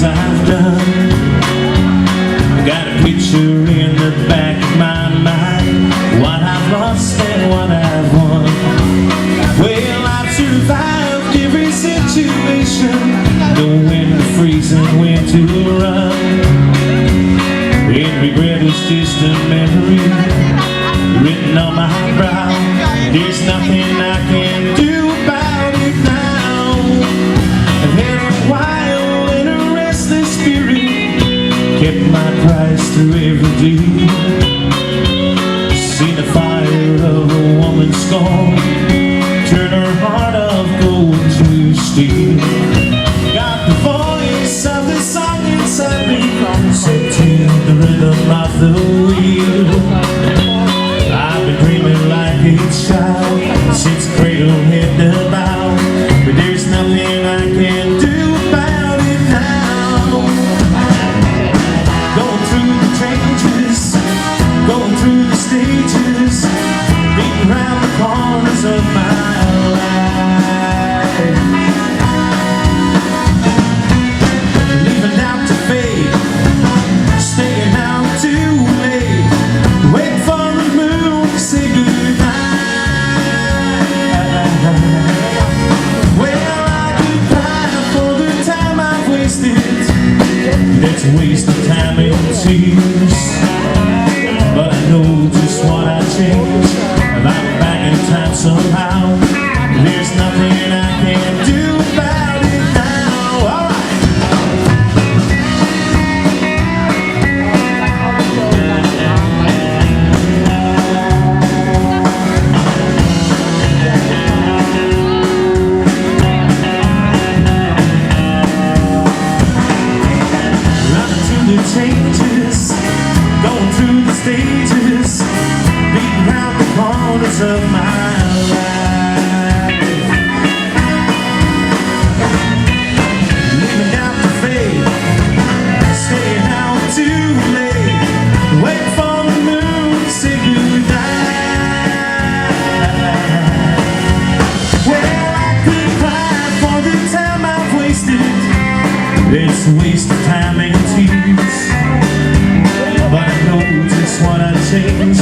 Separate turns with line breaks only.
I've done. Got a picture in the back of my mind, what I've lost and what I've won. Well, I've survived every situation, know when to freeze and when to run. And regret is just a memory written on my brow. There's nothing I can do about it now. I've had a while, kept my price through every day. Seen the fire of a woman's scorn turn her heart of gold to steel. Got the voice of the song inside me, set to the rhythm of the wheel. I've been dreaming like a child since cradle hit the bow, but there's nothing I can do about it now. Going through the stages, beating round the corners of my life. Leaving out to fade, staying out too late, waiting for the moon to say goodnight. Well, I could cry for the time I've wasted. That's a waste of time and tears. But I know just what I changed, and I'm back in time somehow. There's nothing I can do about it now. Alright. Running through the changes, going through the stages, beating round the corners of my life. Living out the fade, staying out too late, waiting for the moon to say goodnight. Well, I could cry for the time I've wasted. It's a waste of time and tears. But I know just what I changed,